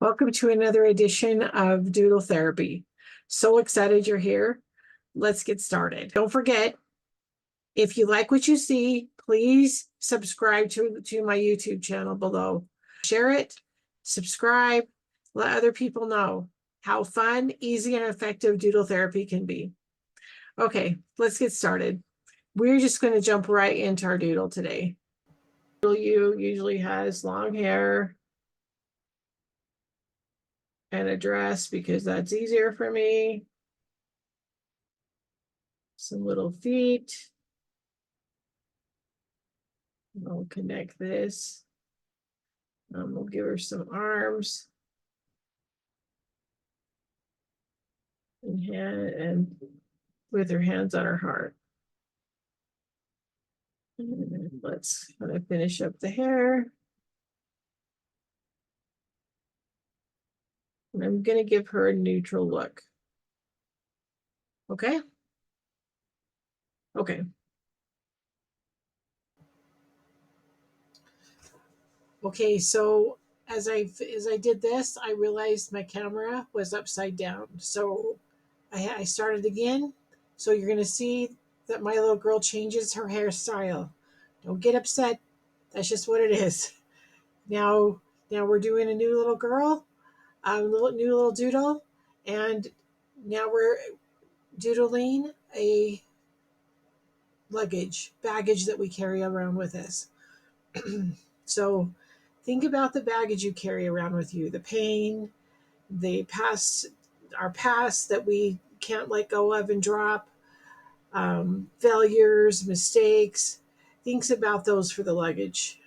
Welcome to another edition of Doodle Therapy. So excited you're here. Let's get started. Don't forget, if you like what you see, please subscribe to my YouTube channel below. Share it, subscribe, let other people know how fun, easy, and effective doodle therapy can be. Okay, let's get started. We're just going to jump right into our doodle today. You usually has long hair and a dress because that's easier for me. Some little feet. I'll connect this. We'll give her some arms and hand, and with her hands on her heart. And let's kind of finish up the hair. And I'm going to give her a neutral look. Okay? Okay. Okay, so as I did this, I realized my camera was upside down. So I started again. So you're going to see that my little girl changes her hairstyle. Don't get upset. That's just what it is. Now we're doing a new little girl, new little doodle, and now we're doodling a baggage that we carry around with us. So think about the baggage you carry around with you, the pain, the past, our past that we can't let go of and drop, failures, mistakes. Think about those for the luggage.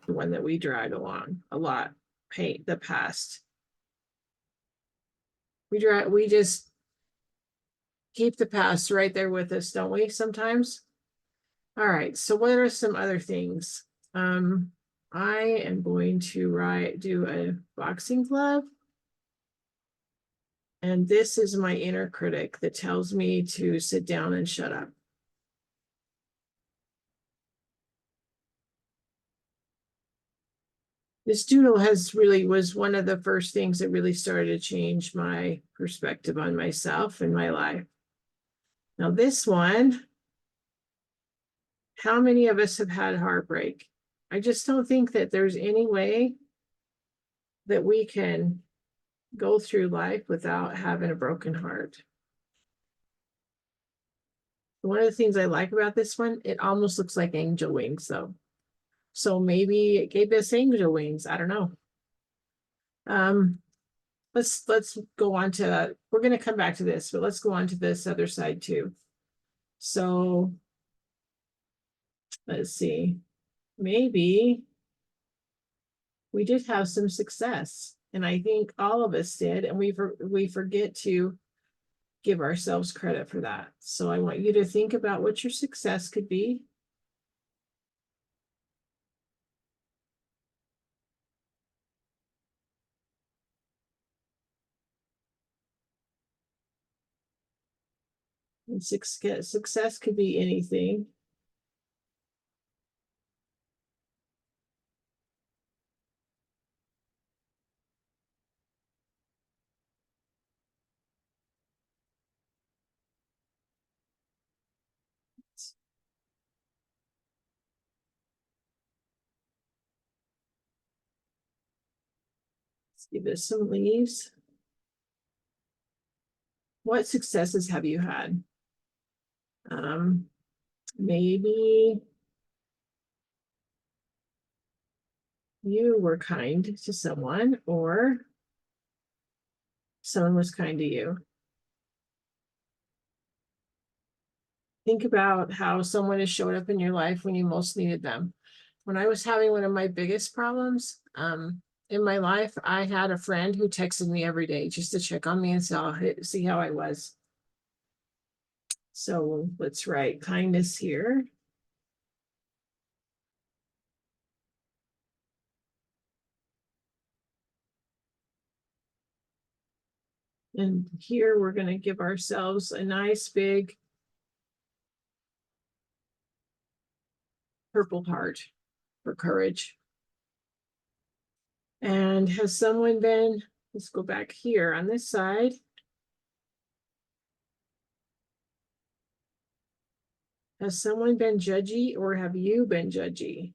The one that we drag along a lot, pain, the past. We just keep the past right there with us, don't we, sometimes? All right, so what are some other things? I am going to do a boxing glove. And this is my inner critic that tells me to sit down and shut up. This doodle was one of the first things that really started to change my perspective on myself and my life. Now this one, how many of us have had heartbreak? I just don't think that there's any way that we can go through life without having a broken heart. One of the things I like about this one, it almost looks like angel wings though. So maybe it gave us angel wings. I don't know. Let's go on to, we're going to come back to this, but let's go on to this other side too. So let's see, maybe we did have some success, and I think all of us did, and we forget to give ourselves credit for that. So I want you to think about what your success could be. And success could be anything. Let's give this some leaves. What successes have you had? Maybe you were kind to someone, or someone was kind to you. Think about how someone has showed up in your life when you most needed them. When I was having one of my biggest problems in my life, I had a friend who texted me every day just to check on me and see how I was. So let's write kindness here. And here we're going to give ourselves a nice big purple heart for courage. And has someone been, let's go back here on this side. Has someone been judgy or have you been judgy?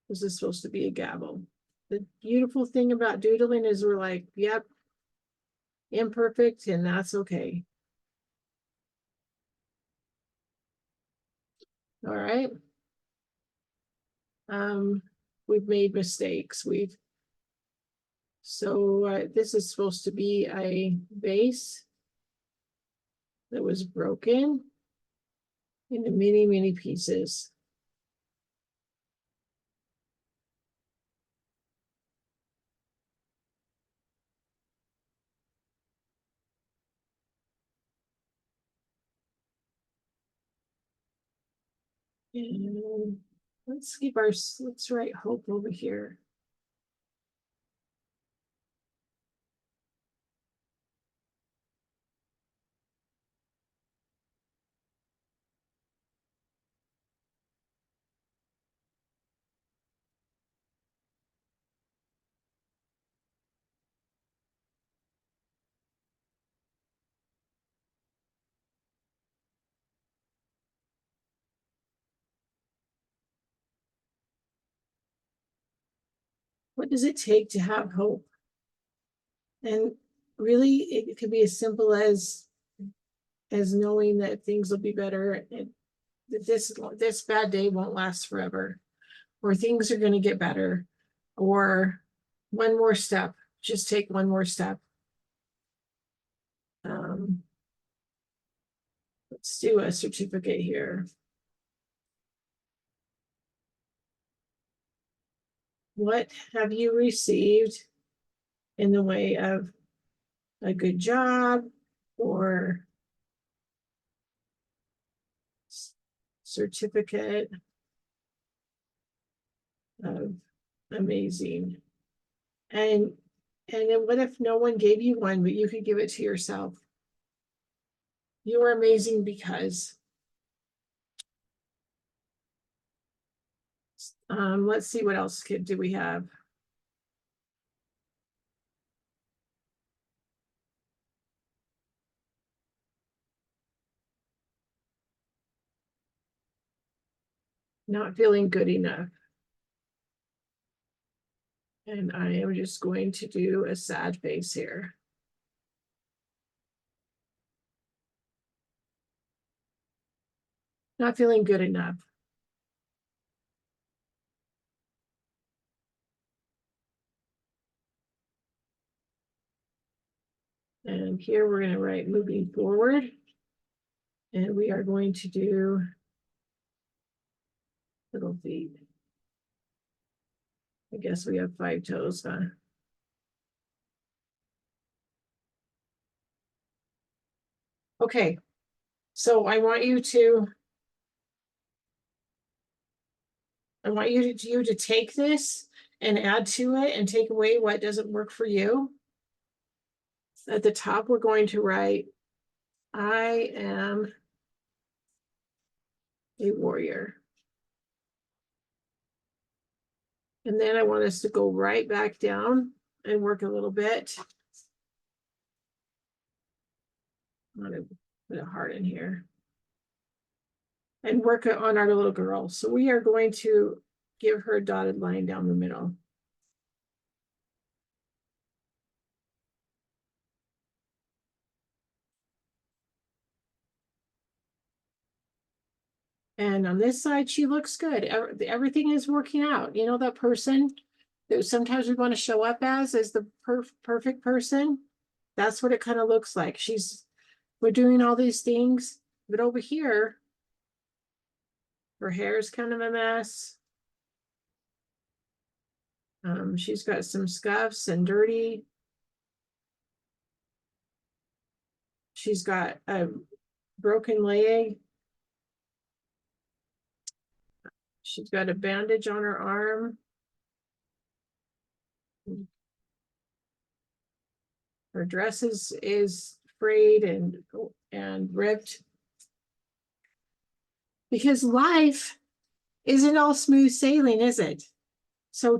This is supposed to be a gavel. The beautiful thing about doodling is we're like, yep, imperfect, and that's okay. All right. We've made mistakes. So this is supposed to be a vase that was broken into many, many pieces. And let's write hope over here. What does it take to have hope? And really, it could be as simple as knowing that things will be better, and that this bad day won't last forever, or things are going to get better, or one more step. Just take one more step. Let's do a certificate here. What have you received in the way of a good job or certificate of amazing? And then what if no one gave you one, but you could give it to yourself? You are amazing because. Let's see what else do we have. Not feeling good enough. And I am just going to do a sad face here. Not feeling good enough. And here we're going to write moving forward. And we are going to do little feet. I guess we have 5 toes, huh? Okay, so I want you to take this and add to it and take away what doesn't work for you. At the top, we're going to write, I am a warrior. And then I want us to go right back down and work a little bit. I'm going to put a heart in here. And work on our little girl. So we are going to give her a dotted line down the middle. And on this side, she looks good. Everything is working out. You know, that person that sometimes we want to show up as the perfect person. That's what it kind of looks like. We're doing all these things, but over here, her hair is kind of a mess. She's got some scuffs and dirty. She's got a broken leg. She's got a bandage on her arm. Her dress is frayed and ripped. Because life isn't all smooth sailing, is it? So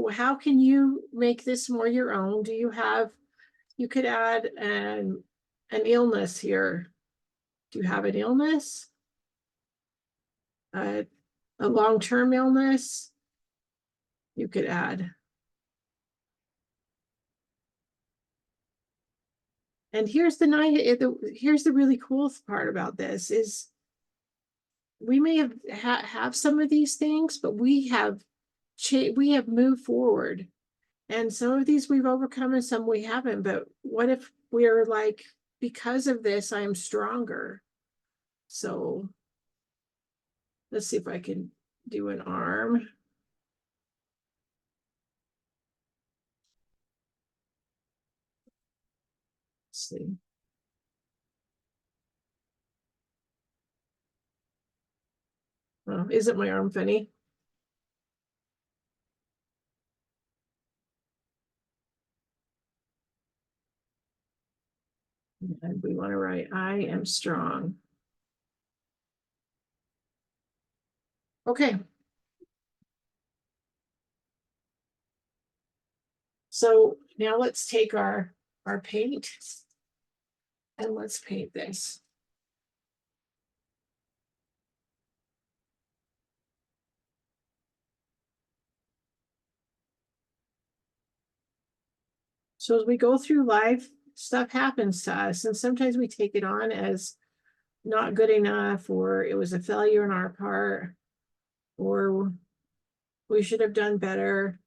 how can you make this more your own? You could add an illness here. Do you have an illness? A long-term illness? You could add. And here's here's the really cool part about this is we may have some of these things, but we have moved forward. And some of these we've overcome and some we haven't. But what if we're like, because of this, I'm stronger? So let's see if I can do an arm. Let's see. Oh, isn't my arm funny? And we want to write, I am strong. Okay. So now let's take our paint and let's paint this. So as we go through life, stuff happens to us, and sometimes we take it on as not good enough, or it was a failure on our part, or we should have done better,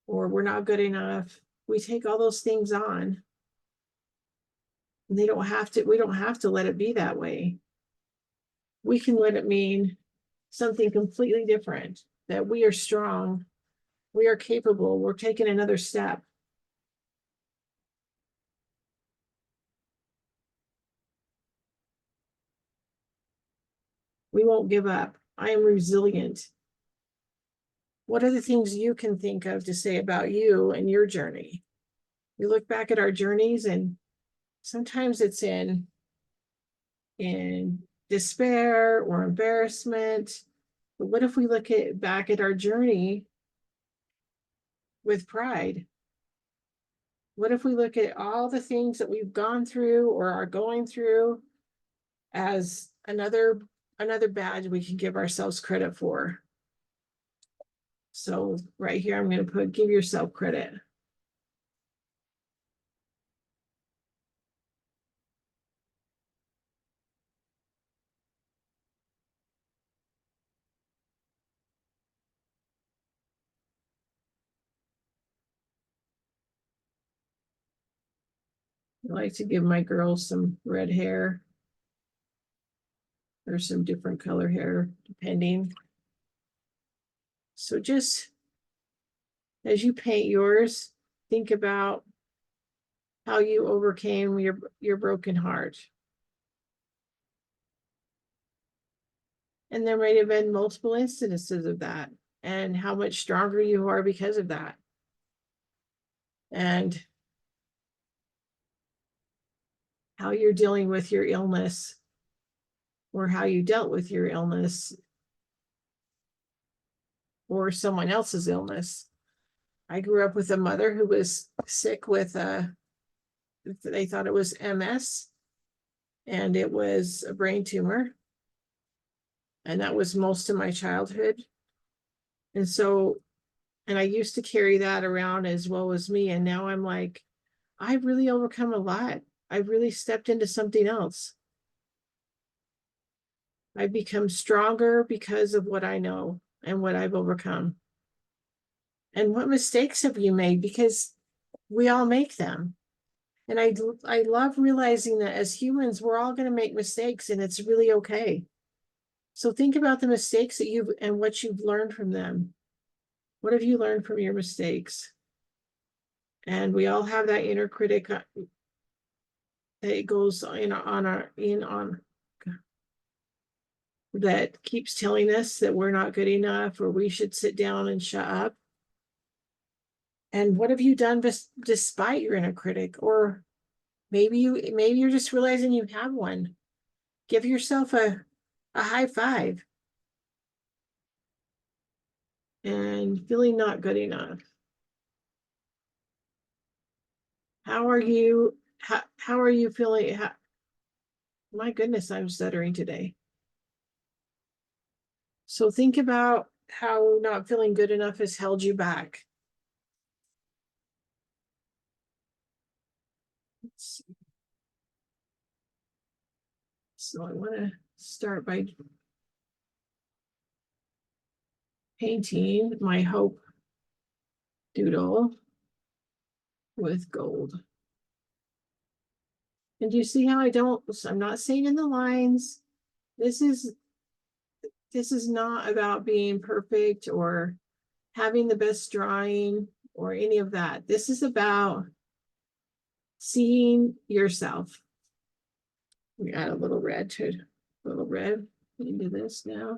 or we're not good enough. We take all those things on. And we don't have to let it be that way. We can let it mean something completely different, that we are strong, we are capable, we're taking another step. We won't give up. I am resilient. What are the things you can think of to say about you and your journey? We look back at our journeys, and sometimes it's in despair or embarrassment. But what if we look back at our journey with pride? What if we look at all the things that we've gone through or are going through as another badge we can give ourselves credit for? So right here, I'm going to put, give yourself credit. I like to give my girls some red hair or some different color hair, depending. So just as you paint yours, think about how you overcame your broken heart. And there might have been multiple instances of that, and how much stronger you are because of that. And how you're dealing with your illness, or how you dealt with your illness or someone else's illness. I grew up with a mother who was sick with they thought it was MS, and it was a brain tumor. And that was most of my childhood. And so, and I used to carry that around as well as me. And now I'm like, I've really overcome a lot. I've really stepped into something else. I've become stronger because of what I know and what I've overcome. And what mistakes have you made? Because we all make them. And I love realizing that as humans, we're all going to make mistakes, and it's really okay. So think about the mistakes that you've and what you've learned from them. What have you learned from your mistakes? And we all have that inner critic that goes that keeps telling us that we're not good enough, or we should sit down and shut up. And what have you done despite your inner critic? Or maybe you're just realizing you have one. Give yourself a high five. and feeling not good enough. How are you? How are you feeling? My goodness, I'm stuttering today. So think about how not feeling good enough has held you back. Let's see. So I want to start by painting my hope doodle with gold. And do you see how I'm not saying in the lines. This is not about being perfect or having the best drawing or any of that. This is about seeing yourself. We add a little red into this now.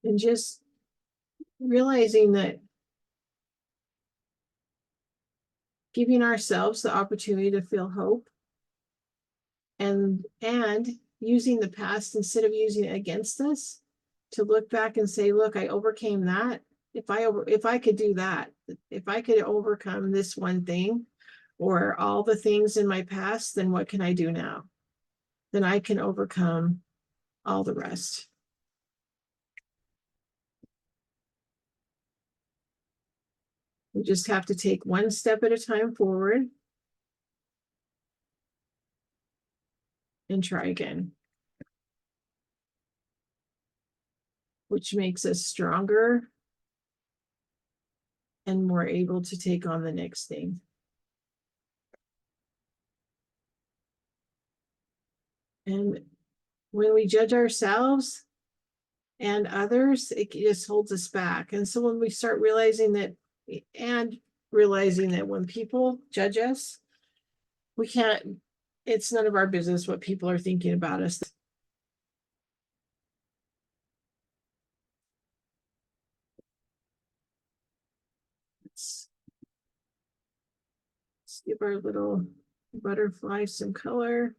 And just realizing that giving ourselves the opportunity to feel hope and using the past instead of using it against us, to look back and say, look, I overcame that. If I could do that, if I could overcome this one thing or all the things in my past, then what can I do now? Then I can overcome all the rest. We just have to take one step at a time forward and try again, which makes us stronger and more able to take on the next thing. And when we judge ourselves and others, it just holds us back. And so when we start realizing that when people judge us, it's none of our business what people are thinking about us. Let's give our little butterfly some color.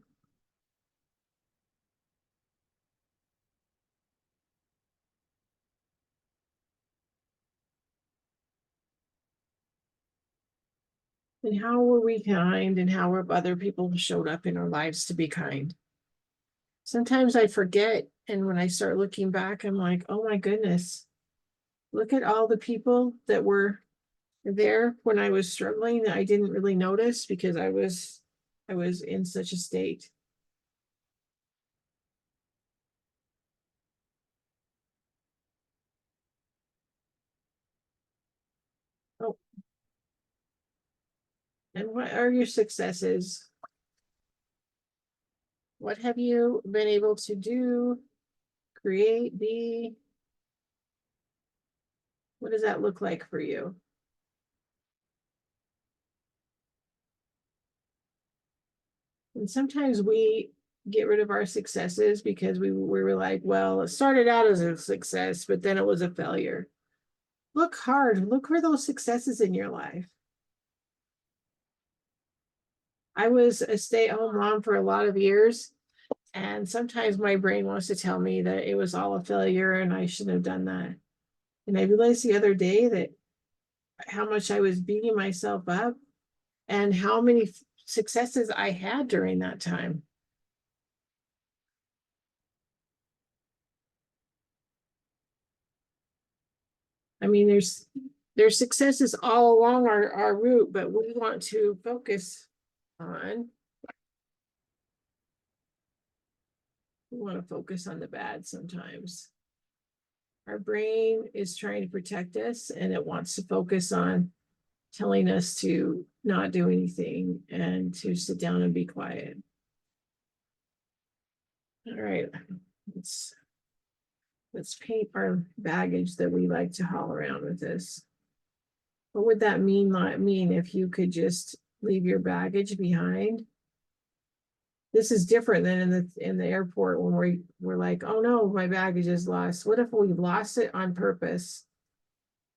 And how were we kind, and how have other people showed up in our lives to be kind? Sometimes I forget, and when I start looking back, I'm like, oh my goodness, look at all the people that were there when I was struggling that I didn't really notice because I was in such a state. Oh, and what are your successes? What have you been able to do, create, be? What does that look like for you? And sometimes we get rid of our successes because we were like, well, it started out as a success, but then it was a failure. Look hard. Look for those successes in your life. I was a stay-at-home mom for a lot of years, and sometimes my brain wants to tell me that it was all a failure and I shouldn't have done that. And I realized the other day that how much I was beating myself up and how many successes I had during that time. I mean, there's successes all along our route, but we want to focus on the bad sometimes. Our brain is trying to protect us, and it wants to focus on telling us to not do anything and to sit down and be quiet. All right, let's paint our baggage that we like to haul around with this. What would that mean if you could just leave your baggage behind? This is different than in the airport when we're like, oh no, my baggage is lost. What if we lost it on purpose?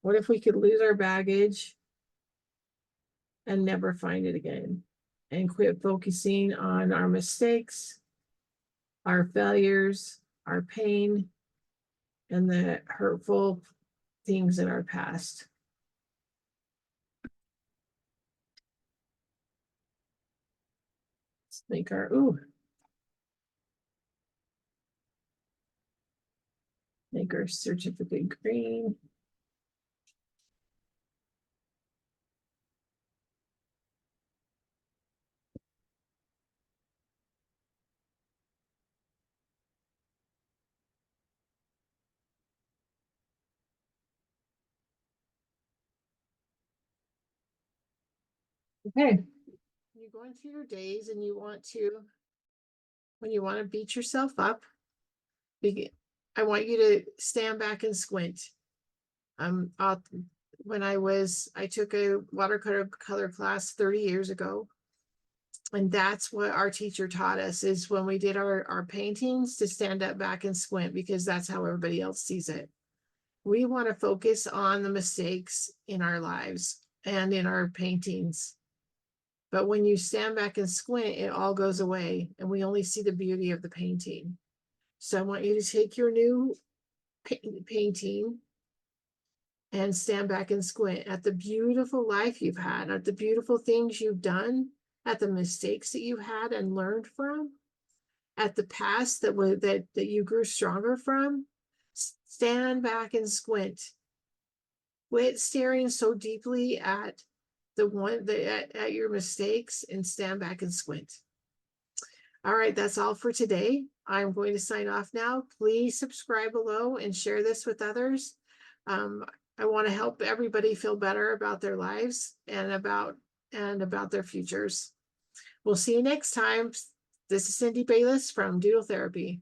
What if we could lose our baggage and never find it again and quit focusing on our mistakes, our failures, our pain, and the hurtful things in our past? Let's make our, make our certificate green. Okay. You go into your days and when you want to beat yourself up, I want you to stand back and squint. When I took a watercolor class 30 years ago, and that's what our teacher taught us, is when we did our paintings, to stand up back and squint, because that's how everybody else sees it. We want to focus on the mistakes in our lives and in our paintings. But when you stand back and squint, it all goes away and we only see the beauty of the painting. So I want you to take your new painting and stand back and squint at the beautiful life you've had, at the beautiful things you've done, at the mistakes that you had and learned from, at the past that you grew stronger from. Stand back and squint. Quit staring so deeply at at your mistakes and stand back and squint. All right, that's all for today. I'm going to sign off now. Please subscribe below and share this with others. I want to help everybody feel better about their lives and about their futures. We'll see you next time. This is Cindy Bayless from Doodle Therapy.